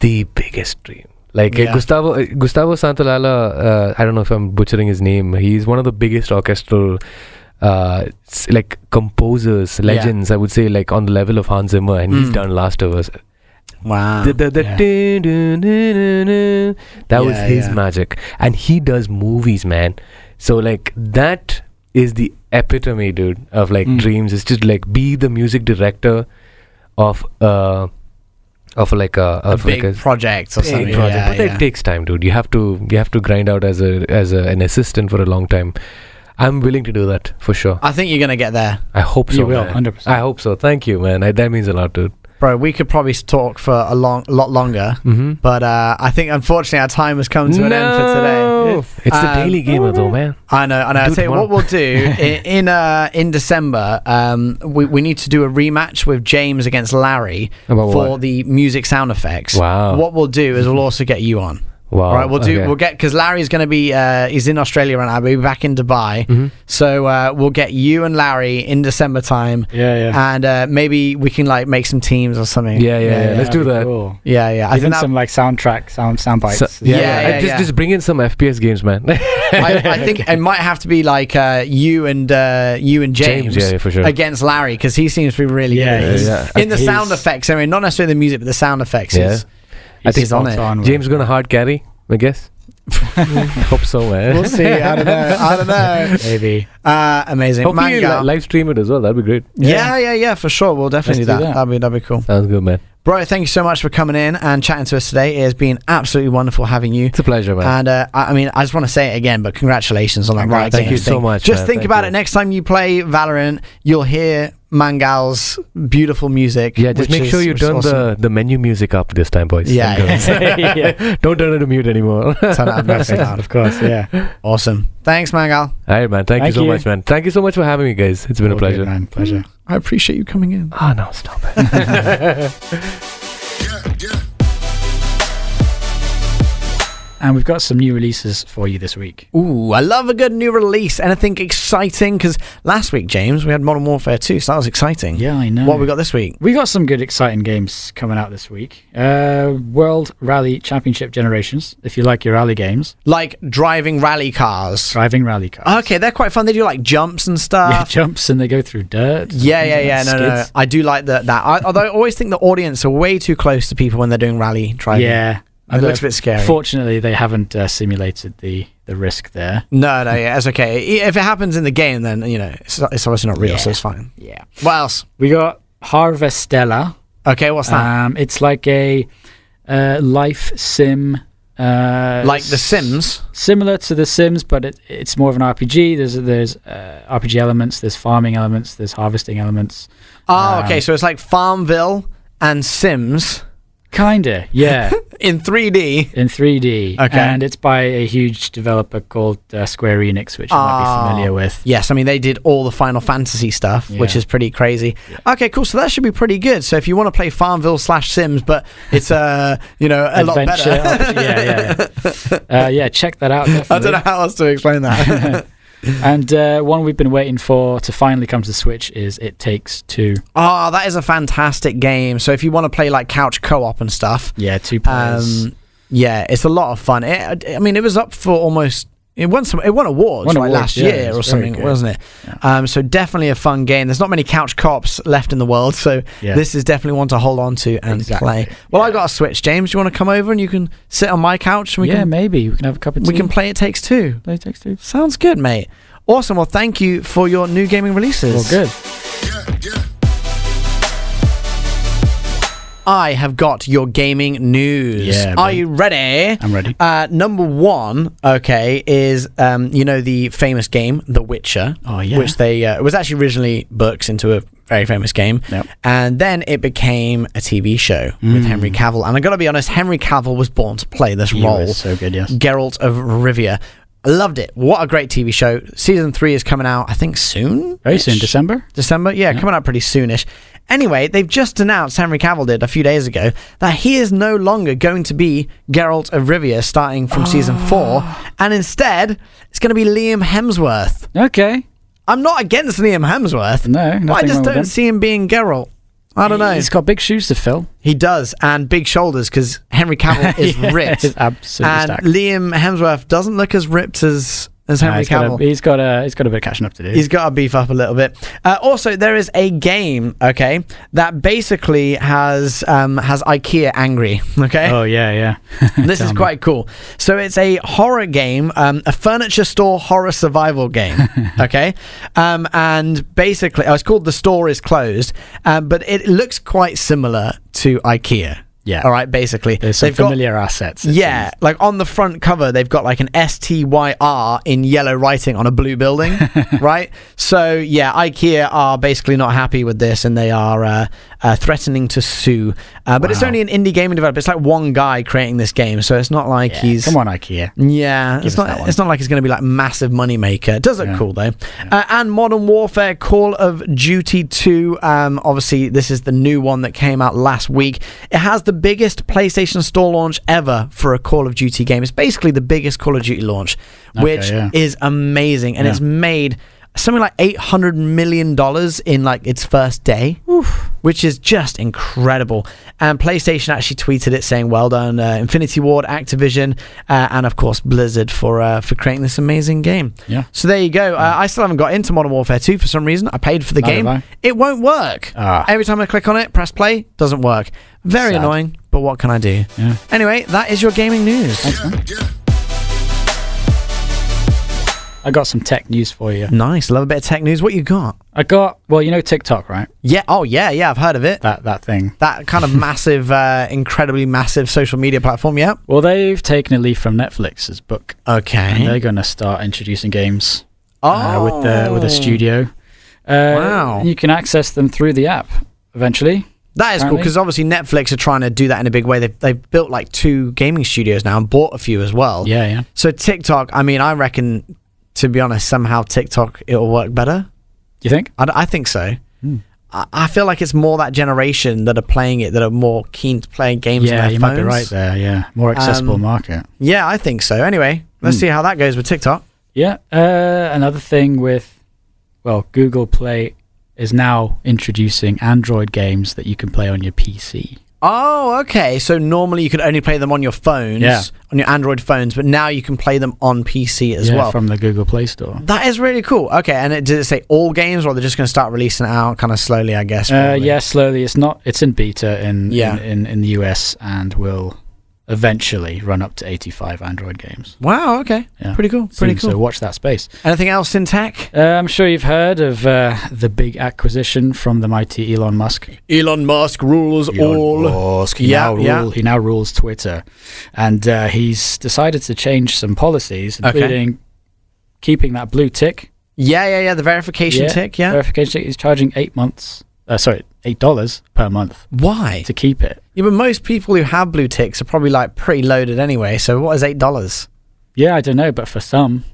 the biggest dream. Like Gustavo Santaolalla, I don't know if I'm butchering his name. He's one of the biggest orchestral like composers, legends, I would say, like on the level of Hans Zimmer, and he's done Last of Us. Wow. That was his magic. And he does movies, man. So like that is the epitome, dude, of like dreams. It's just like be the music director of like a big project or something. But that takes time, dude. You have to grind out as an assistant for a long time. I'm willing to do that for sure. I think you're gonna get there. I hope so. You will, man. 100%. I hope so. Thank you, man. That means a lot, dude. Bro, we could probably talk for a lot longer, but I think unfortunately our time has come to an end for today. It's the Daily Gamer though, man. I know. I'll tell you what we'll do in December. We need to do a rematch with James against Larry for the music sound effects. Wow. What we'll do is we'll also get you on. Wow. Right, we'll get because Larry's going to be he's in Australia right now. We'll be back in Dubai, so we'll get you and Larry in December time. And maybe we can like make some teams or something. Yeah. Let's do that. Cool. I think some like sound bites. Just bring in some FPS games, man. I think it might have to be like you and James for sure, against Larry because he seems to be really good. In the sound effects, I mean, not necessarily the music, but the sound effects. I think on it. James gonna hard carry, I guess. Hope so, man. We'll see. I don't know. Maybe. Amazing. Hopefully live stream it as well. That'd be great. Yeah, for sure. We'll definitely do that. That'd be cool. Sounds good, man. Bro, thank you so much for coming in and chatting to us today. It has been absolutely wonderful having you. It's a pleasure, man. And I just want to say it again, but congratulations on that Riot Games. Thank you so much. Just think about it. Next time you play Valorant, you'll hear Mangal's beautiful music. Yeah, just make sure you turn awesome. the menu music up this time, boys. Yeah. Don't turn it to mute anymore. Turn it up nice and loud. Of course, yeah. Awesome. Thanks, Mangal. All right, man. Thank you so much, man. Thank you so much for having me, guys. It's been a pleasure. Good, man. Pleasure. I appreciate you coming in. Oh, no, stop it. And we've got some new releases for you this week. Ooh, I love a good new release. Anything exciting? Because last week, James, we had Modern Warfare 2, so that was exciting. Yeah, I know. What have we got this week? We got some good, exciting games coming out this week. World Rally Championship Generations, if you like your rally games. Like driving rally cars. Driving rally cars. Okay, they're quite fun. They do like jumps and stuff. Yeah, jumps and they go through dirt. Yeah. No. I do like that. Although I always think the audience are way too close to people when they're doing rally driving. Yeah. It looks a bit scary. Fortunately, they haven't simulated the risk there. No, yeah, it's okay. If it happens in the game, then, it's obviously not real, so it's fine. Yeah. What else? We got Harvestella. Okay, what's that? It's like a life sim. Like The Sims? Similar to The Sims, but it's more of an RPG. There's RPG elements, there's farming elements, there's harvesting elements. Oh, okay, so it's like Farmville and Sims. Kinda, yeah. In 3D. In 3D. Okay. And it's by a huge developer called Square Enix, which you might be familiar with. Yes, I mean, they did all the Final Fantasy stuff, which is pretty crazy. Yeah. Okay, cool. So that should be pretty good. So if you want to play Farmville/Sims, but it's, a lot better. Yeah, check that out, definitely. I don't know how else to explain that. And one we've been waiting for to finally come to the Switch is It Takes Two. Oh, that is a fantastic game. So if you want to play like couch co-op and stuff. Yeah, 2 players. Yeah, it's a lot of fun. It was up for almost... It won awards last year or something, wasn't it? Yeah. So definitely a fun game. There's not many couch co-ops left in the world, so this is definitely one to hold on to and play. Well, I got a Switch, James. Do you want to come over and you can sit on my couch? And maybe. We can have a cup of tea. We can play It Takes Two. Play It Takes Two. Sounds good, mate. Awesome. Well, thank you for your new gaming releases. Well, good. I have got your gaming news. Yeah, are you ready? I'm ready. Number one, is the famous game The Witcher. Oh yeah. Which it was actually originally books into a very famous game. Yep. And then it became a TV show with Henry Cavill. And I got to be honest, Henry Cavill was born to play this role. He was so good, yes. Geralt of Rivia. I loved it. What a great TV show. Season 3 is coming out, I think, soon? Very soon. December? Yeah, coming out pretty soonish. Anyway, they've just announced, Henry Cavill did a few days ago, that he is no longer going to be Geralt of Rivia starting from Season 4, and instead, it's going to be Liam Hemsworth. Okay. I'm not against Liam Hemsworth. No, but I just don't see him being Geralt. I don't know. He's got big shoes to fill. He does, and big shoulders, because Henry Cavill is ripped. He's absolutely stacked. Liam Hemsworth doesn't look as ripped as Henry Cavill. He's got a bit of catching up to do. He's got to beef up a little bit. Also, there is a game, that basically has IKEA angry. Okay. Oh yeah. This is quite cool. So it's a horror game, a furniture store horror survival game. Okay. And basically, it's called The Store Is Closed, but it looks quite similar to IKEA. Yeah. All right, basically. There's some familiar assets. Yeah, like on the front cover, they've got like an STYR in yellow writing on a blue building, right? So, yeah, IKEA are basically not happy with this, and they are threatening to sue. But it's only an indie gaming developer. It's like one guy creating this game, so it's not like he's... Come on, IKEA. Yeah, it's not like it's going to be like massive moneymaker. It does look cool, though. Yeah. And Modern Warfare Call of Duty 2, obviously, this is the new one that came out last week. It has the biggest PlayStation Store launch ever for a Call of Duty game. It's basically the biggest Call of Duty launch, which is amazing, and it's made something like $800 million in like its first day. Oof. Which is just incredible. And PlayStation actually tweeted it saying, well done, Infinity Ward, Activision, and of course Blizzard for creating this amazing game. Yeah. So there you go. I still haven't got into Modern Warfare 2 for some reason. I paid for the game. It won't work. Every time I click on it, press play, doesn't work. Very annoying, but what can I do? Yeah. Anyway, that is your gaming news. Thanks, man. I got some tech news for you. Nice. Love a bit of tech news. What you got? I got, well, you know TikTok, right? Yeah. Oh, yeah. I've heard of it. That thing. That kind of massive, incredibly massive social media platform, yeah? Well, they've taken a leaf from Netflix's book. Okay. And they're going to start introducing games with a studio. Wow. You can access them through the app eventually. That is cool, because obviously Netflix are trying to do that in a big way. They've built like 2 gaming studios now and bought a few as well. Yeah. So TikTok, I mean, I reckon, to be honest, somehow TikTok, it'll work better. You think? I think so. I feel like it's more that generation that are playing it, that are more keen to play games on their phones. Yeah, you might be right there, yeah. More accessible market. Yeah, I think so. Anyway, let's see how that goes with TikTok. Yeah, another thing with, well, Google Play is now introducing Android games that you can play on your PC. Oh, okay. So normally you could only play them on your phones, on your Android phones, but now you can play them on PC as well. From the Google Play Store. That is really cool. Okay, and did it say all games, or they're just going to start releasing it out kind of slowly, I guess? Yeah, slowly. It's in beta in the US and will eventually run up to 85 Android games. Wow, okay. Yeah. Pretty cool. Pretty cool. So watch that space. Anything else in tech? I'm sure you've heard of the big acquisition from the mighty Elon Musk. Elon Musk rules all. Musk. He now rules Twitter. And he's decided to change some policies, including keeping that blue tick. Yeah, the verification tick, Verification tick. He's charging $8 per month. Why? To keep it. Yeah, but most people who have blue ticks are probably like preloaded anyway, so what is $8? Yeah, I don't know, but for some...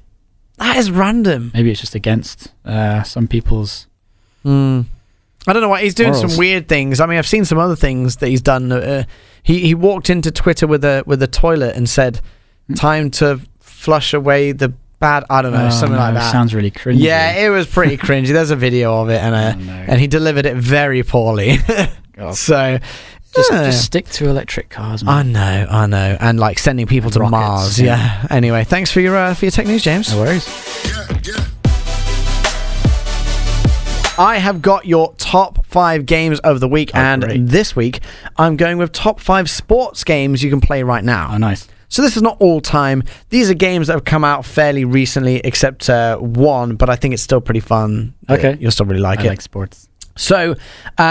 That is random. Maybe it's just against some people's... I don't know what he's doing. Morals. Some weird things. I mean, I've seen some other things that he's done. He walked into Twitter with a toilet and said, "Time to flush away the bad." I don't know, something like that. Sounds really cringy. Yeah, it was pretty cringy. There's a video of it, and he delivered it very poorly. So just stick to electric cars, man. I know, and like sending people to rockets, Mars. Yeah. Anyway, thanks for your tech news, James. No worries. I have got your top 5 games of the week, and this week I'm going with top 5 sports games you can play right now. Oh, nice. So this is not all time. These are games that have come out fairly recently, except one, but I think it's still pretty fun. Okay. You'll still really like it. I like sports. So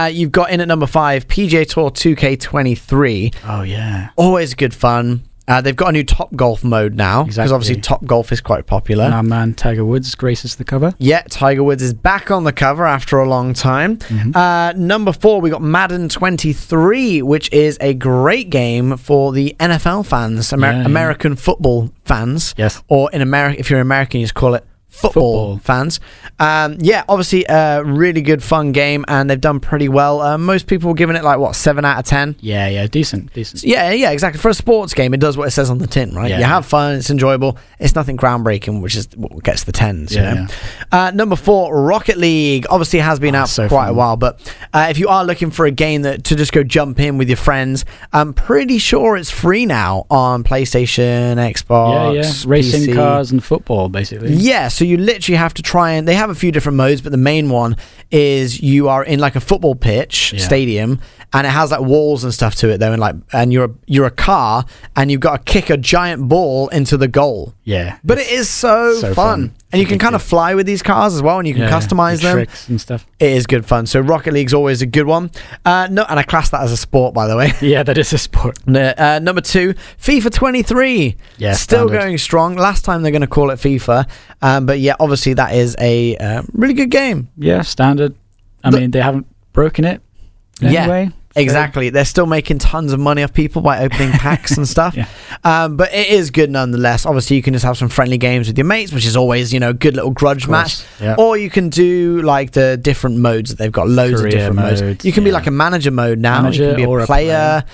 you've got in at number 5, PGA Tour 2K23. Oh, yeah. Always good fun. They've got a new Top Golf mode now, because obviously Top Golf is quite popular. And our man Tiger Woods graces the cover. Yeah, Tiger Woods is back on the cover after a long time. Number 4, we got Madden 23, which is a great game for the NFL fans, American football fans. Yes. Or in America, if you're American, you just call it football fans. Obviously a really good fun game, and they've done pretty well. Most people were giving it like 7 out of 10. Yeah, decent. Yeah, exactly. For a sports game, it does what it says on the tin, right? You have fun, it's enjoyable. It's nothing groundbreaking, which is what gets the 10s. You know? Number 4, Rocket League. Obviously has been out for quite a while, but if you are looking for a game to just go jump in with your friends, I'm pretty sure it's free now on PlayStation, Xbox, racing PC. cars and football, basically. Yeah, so you literally have to try, and they have a few different modes, but the main one is you are in like a football pitch stadium, and it has like walls and stuff to it though, and you're a car, and you've got to kick a giant ball into the goal. Yeah, but it is so fun. And you can kind of fly with these cars as well, and you can customize them. Tricks and stuff. It is good fun. So Rocket League's always a good one. And I class that as a sport, by the way. Yeah, that is a sport. Number 2, FIFA 23. Yeah, still going strong. Last time they're going to call it FIFA. But yeah, obviously that is a really good game. Yeah, standard. I mean, they haven't broken it anyway. Exactly. They're still making tons of money off people by opening packs and stuff. But it is good nonetheless. Obviously, you can just have some friendly games with your mates, which is always, a good little grudge match. Or you can do like the different modes that they've got, loads of different modes. You can be like a manager mode now. You can be a player.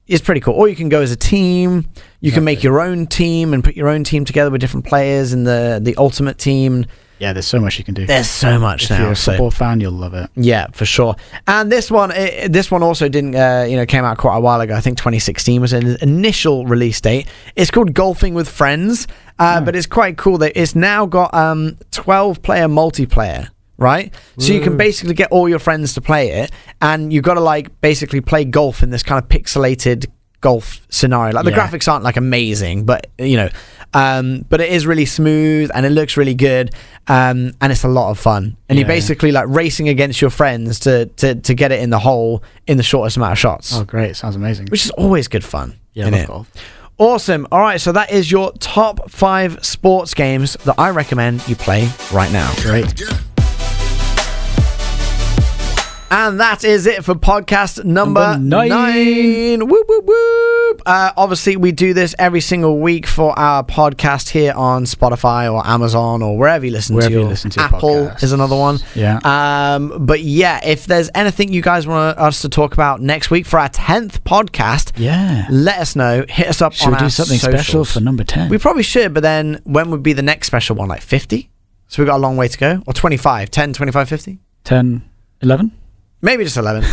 It's pretty cool. Or you can go as a team. You can make your own team and put your own team together with different players in the ultimate team. Yeah, there's so much you can do. There's so much now. If you're a football fan, you'll love it. Yeah, for sure. And this one also didn't, came out quite a while ago. I think 2016 was an initial release date. It's called Golfing with Friends, but it's quite cool that it's now got 12-player multiplayer. Right? So you can basically get all your friends to play it, and you've got to basically play golf in this kind of pixelated golf scenario. Like the graphics aren't like amazing, but you know, but it is really smooth and it looks really good, and it's a lot of fun. And you're basically like racing against your friends to get it in the hole in the shortest amount of shots. Oh, great! Sounds amazing. Which is always good fun. Yeah, I love golf. Awesome. All right, so that is your top 5 sports games that I recommend you play right now. Great. And that is it for podcast number 9. Whoop, whoop, whoop. Obviously, we do this every single week for our podcast here on Spotify or Amazon or wherever you listen to your Apple is another one. Yeah. But yeah, if there's anything you guys want us to talk about next week for our 10th podcast, let us know. Hit us up on our socials. Should we do something special for number 10? We probably should, but then when would be the next special one? Like 50? So we've got a long way to go. Or 25? 10, 25, 50? 10, 11? Maybe just 11.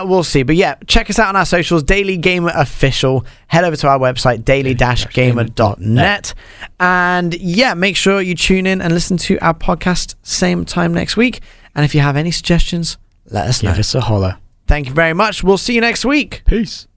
We'll see. But yeah, check us out on our socials, Daily Gamer Official. Head over to our website, daily-gamer.net. And yeah, make sure you tune in and listen to our podcast same time next week. And if you have any suggestions, let us know. Give us a holler. Thank you very much. We'll see you next week. Peace.